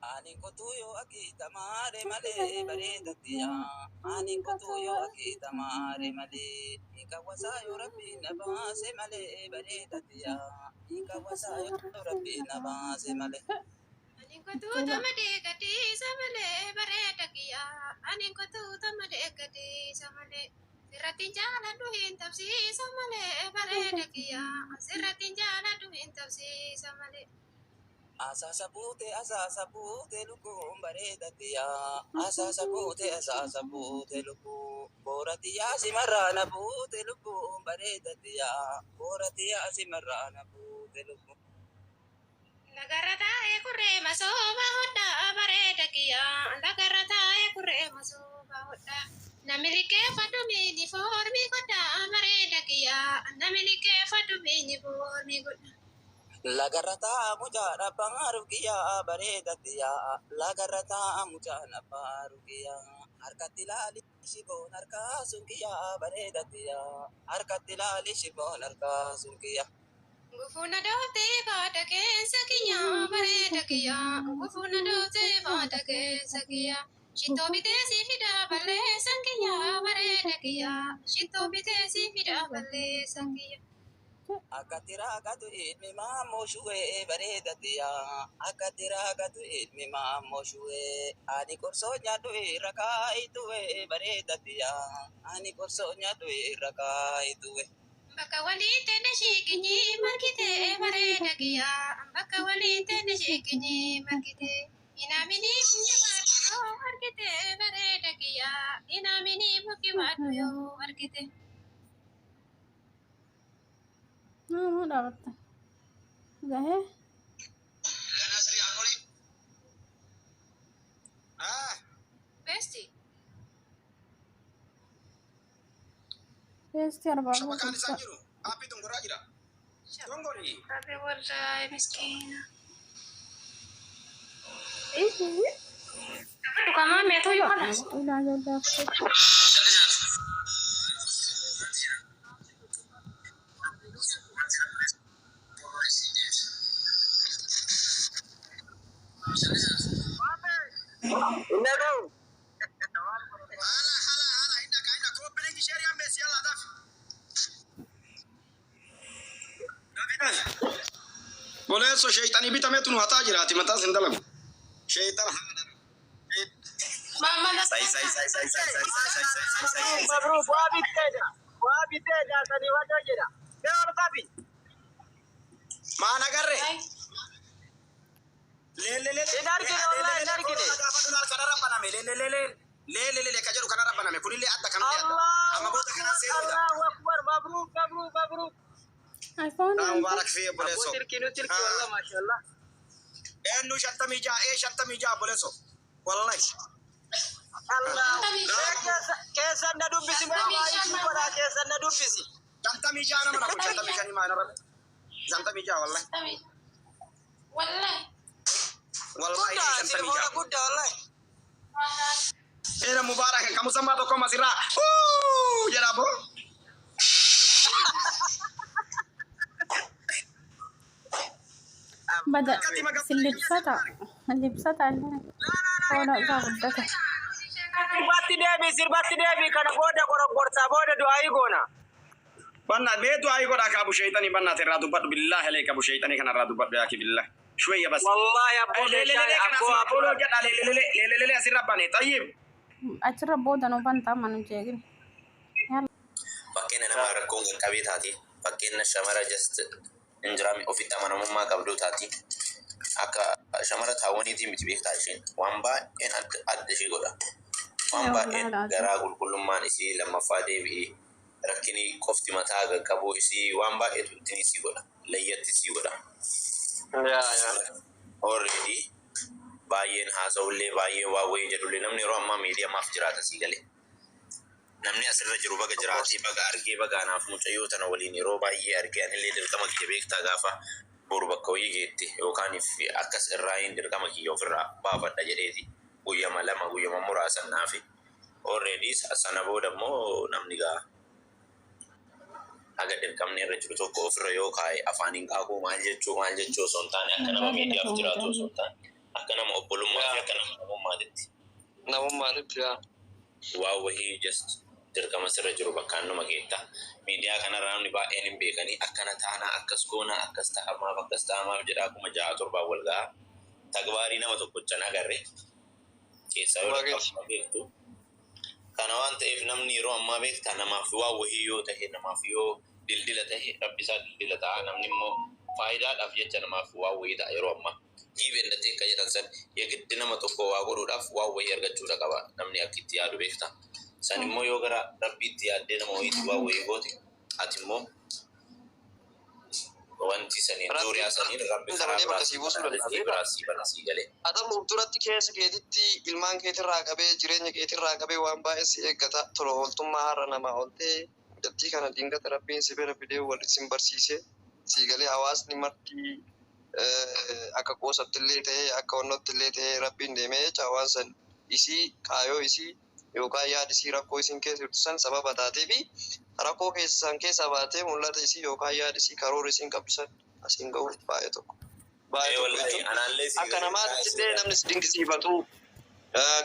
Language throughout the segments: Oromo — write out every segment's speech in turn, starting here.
Ani kotuyo akita mare male bareda dia. Ani kotuyo akita mare male. Ika wasayo rabbi nabase male bareda dia. Ika wasayo rabbi nabase male. Ani kotu tamade gati samale bareda dia. Ani kotu tamade gati samale. Siratin jala duhin tafsi samale bareda dia. Siratin jala duhin tafsi samale. Asa sabute luku bareda dia. Asa sabute luku. Boratia simarana bute luku bareda dia. Boratia simarana bute luku. Lagarata e kure masoba hoda bareda dia. Lagarata e kure masoba hoda. Namilike fatumi ni formi goda bareda dia. Namilike fatumi ni formi goda. Lagarata mujana pangarugia bareda dia. Lagarata mujana parugia. Arkatila lishibon arkasugia bareda dia. Arkatila lishibon arkasugia. Gufuna dote bada kesakia bareda kia. Gufuna dote bada kesakia. Shito bitesi fida balle sankia bareda kia. Shito bitesi fida balle sankia. Akatira gatu ilmi mamo shue bareda dia. Akatira gatu ilmi mamo shue. Ani korsonya dui raka itue bareda dia. Ani korsonya dui raka itue. Baka walite na shikinyi markite bareda dia. Baka walite na shikinyi markite. Inamini punya matu markite bareda dia. Inamini punya matu yo markite. mau dapat enggak ya? Lana Sri Anuri. Besti. Besti arba Siapa kan disanjuru? Api tunggu aja dah. Tunggu ni. Tapi warna miskin. Tukang mami tu yuk kan? udah ada Indah dong. Hala, indah kaina kau pilih di syariah mes ya lah dah. Boleh so syaitan ibi tamet tu nuhata aja hati mata sendalam. Syaitan. Mama dah. Sai. Baru buah biteda tadi wadah aja dah. Dia tapi. Mana garre? Le. Dar kene wallahi dar kene. Kadar kadar apa nama? Le kajaru kadar apa nama? Kulile ada kan dia. Ama bota kana sel. Allahu akbar. Mabruk. iPhone Mubarak fi boleh so. Tirki wallah masyaallah. Enu shanta mija boleh so. Wallahi. Allah. Kesan da dubbisi ba isu bara kesan da dubbisi. Shanta mija na mana shanta mija ni mana rabbi. Shanta mija wallahi. Wallahi shanta mija. Gudda wallahi. Era Mubarak kamu sama to koma sira. Jara bo. بدأ في اللبسات على ولا ضابط Batti debi kana boda gorogorta boda duai gona. Banna be duai gona ka abu shaytani banna teradu bad billah alayka abu shaytani kana radu bad yaki billah. شويه بس والله يا ابو ليه اسير رباني طيب اجرب بودا نو بنتا من جيغن Bakkeen nama rakkoon kan qabee taate bakkeen shamara just injiraami ofitti amanamummaa qabduu taati akka shamara taawwaniitii miti beektaa isheen waan baay'een adda ishee godha waan baay'een garaa qulqullummaan isii lammaffaa deebi'ee rakkinii qofti mataa qaqqabuu isii waan baay'eetu ittiin isii godha layyatti isii godha. Already baay'een haasa'ullee baay'ee waa wayii jedhullee namni yeroo ammaa miidiyaa maaf jiraata sii galee. Namni asirra jiru baga jiraatee baga argee baga anaaf mucayyoo tana waliin yeroo baay'ee argee anillee dirqama kiyya beektaa gaafa boru bakka wayii geette yookaan akkas irraa hin dirqama kiyya ofirraa baafadha jedheeti guyyama lama guyyama muraasan naafi already sana booda immoo namni gaa haga dirqamni irra jiru tokko ofirra yoo kaa'e afaaniin qaaquu maal jechuu osoo hin taane akka nama miidiyaaf jiraatu osoo hin taane akka nama obbolummaa fi akka nama namummaatitti waa wahii just dirqama sirra jiru bakkaan numa geetta. Miidiyaa kanarraa namni baay'een hin beekanii akkana taanaa akkas goonaa akkas ta'amaaf jedhaa akkuma 6-7 wal gahaa tagbaarii nama tokkochan agarre keessaa yoo beektu. Kana waan ta'eef namni yeroo ammaa beektaa namaaf waa wahii yoo ta'e namaaf yoo dildila ta'e rabbisaa dildila ta'a namni immoo faayidaadhaaf jecha namaaf waa wahii ta'a yeroo ammaa. Jiibeendatee akka jedhan san yegiddi nama tokko waa godhuudhaaf waa wahii argachuudha qaba namni akka itti yaadu beektaa. San immoo yoo gara rabbiitti yaaddee nama wayiitti waa wahii goote ati immoo wanti saniin duuriyaa saniin rabbi karaa biraasii banasii galee. Adamu duratti keessa keetitti ilmaan keetirraa qabee jireenya keetirraa qabee waan baay'ee si eeggata tola ooltummaa har'a namaa ooltee jattii kana dingata rabbiin si bira fidee wal isin barsiise si galee hawaasni marti akka qoosattillee ta'ee akka onnottillee ta'ee rabbiin deemee jecha hawaasan isii kaayoo isii yookaan yaadisii rakkoo isin keessa jirtu san sababa taatee fi rakkoo keessan keessa baatee mul'ata isii yookaan yaadisii karoora isin qabsan asiin ga'uuf baay'ee tokko. Akka namaatti illee namni si dinqisiifatu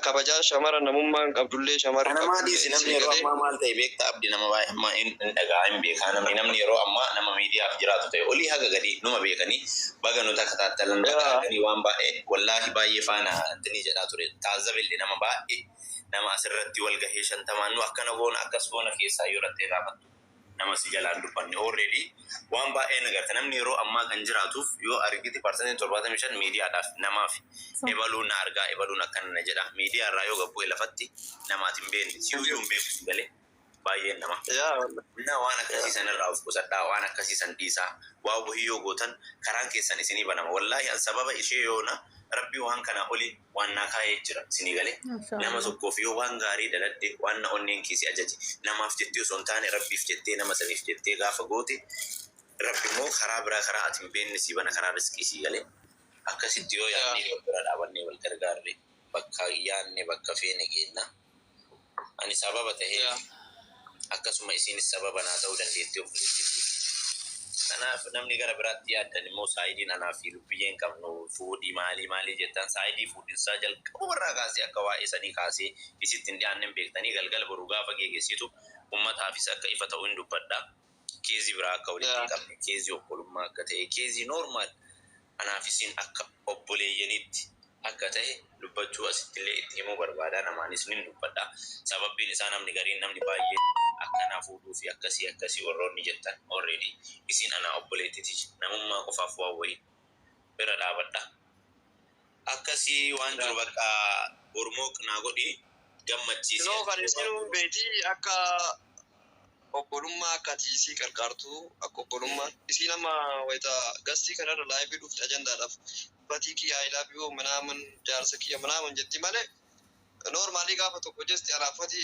kabajaa shamara namummaan qabdullee shamarri qabdullee. Namni yeroo ammaa maal ta'e beektaa abdii nama baay'ee ammaa hin dhagaa hin beekaa namni yeroo ammaa nama miidiyaaf jiraatu ta'e olii haga gadii numa beekanii baga nuti akka taattalan dhagaaganii waan baay'ee wallaahi baay'ee faana antinii jedhaa ture taazzabillee nama baay'ee nama asirratti wal gahee 50 nu akkana goona akkas goona keessaa yoo rattee raafattu nama si jalaan dubbanne already waan baay'ee nagarta namni yeroo ammaa kan jiraatuuf yoo argiti 75% miidiyaadhaaf namaaf ebaluun na argaa ebaluun akkana na jedha miidiyaarraa yoo gabbuu lafatti namaatiin beekni si uyyuun beeku galee baay'een nama na waan akkasii sanirraa of qusadhaa waan akkasii san dhiisaa waa wahii yoo gootan karaan keessan isinii banama wallaahi an sababa ishee yoona rabbi waan kana oli waan naa kaayee jira isinii galee nama tokkoof yoo waan gaarii daladde waan na onneen kiisi ajaji namaaf jettee osoo hin taane rabbiif jettee nama saniif jettee gaafa goote rabbi immoo karaa biraa karaa ati hin beekne si bana karaa riskii si galee akkasitti yoo yaadnee bira dhaabannee wal gargaarre bakka yaadne bakka feene geenna ani sababa ta'ee akkasuma isinis sababa naa ta'uu dandeettee of fudhattee. Kanaaf namni gara biraatti yaaddan immoo saayidiin anaa fi lubbiyyeen qabnu fuudhii maalii jettan saayidii fuudhinsaa jalqabumarraa kaasee akka waa'ee sanii kaasee isitti hin dhiyaanne beektanii galgala boruu gaafa geeggeessitu uummataafis akka ifa ta'uu hin dubbadhaa. Keezii biraa akka walitti qabne keezii obbolummaa akka ta'e keezii noormaal anaafisiin akka obboleeyyaniitti akka ta'e dubbachuu asittillee itti himuu barbaadaa namaanis ni dubbadhaa. Sababbiin isaa namni gariin namni baay'ee akkana fuudhuu fi akkasii warroonni jettan already isin ana obboleettiti namummaa qofaaf waa wayii bira dhaabadha akkasii waan jiru bakka Oromoo naa godhi gammachiisi. Noo kan isin beetii akka obbolummaa akkatiisii qarqaartu akka obbolummaa isin nama wayita gastii kanarra laayivii dhufte ajandaadhaaf batii kiyyaa ilaabii manaaman jaarsa kiyya manaaman jetti malee normaalii gaafa tokko jesti alaafati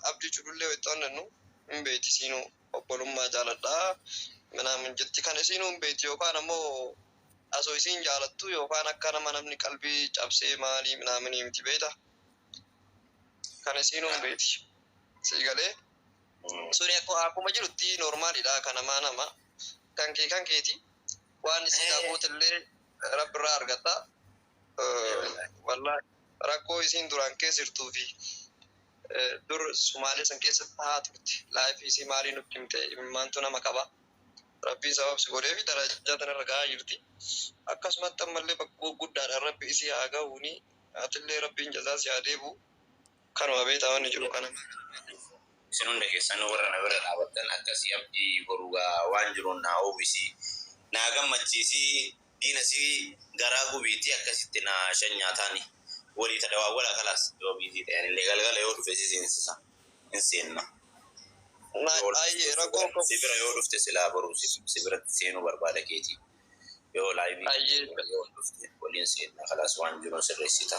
abdii cudullee wayitaannannu hin beeti siinuu obbolummaa jaaladhaa manaaman jetti kan isinuu hin beeti yookaan ammoo asoo isin jaalattu yookaan akka nama namni qalbii cabsee maalii manaaman himti beeta kan isinuu hin beeti siigalee suni akkuma jirutti normaalidha kan nama kan keeti waan isin daakuutillee rabbirraa argata wallahi rakkoo isin duraan keessirtuu fi dur Sumaalee san keessatti haa turte laayifii isii maalii nutti himte immaantu nama qaba rabbiin sababsi godhee fi darajaa tanarra gahaa jirti akkasumatti ammallee bakkoo guddaadhaan rabbi isii haa ga'uuni atillee rabbiin jazaas yaa deebu kanuma beetaa wanni jiru kana. Isin hunda keessan warra na bira dhaabattan akkasii abdii boruugaa waan jiruun naa oobisii naa gammachiisii diinasii garaa gubiitii akkasitti naa shan nyaataani walii tadawaawwala kalaas yoo biitii ta'an illee galgala yoo dhufe si seensisa hin seenna. Si bira yoo dhufte silaa boruu si biratti seenuu barbaada keetii yoo laayivii yoo dhufte waliin seenna kalaas waan jiruun sirreessita.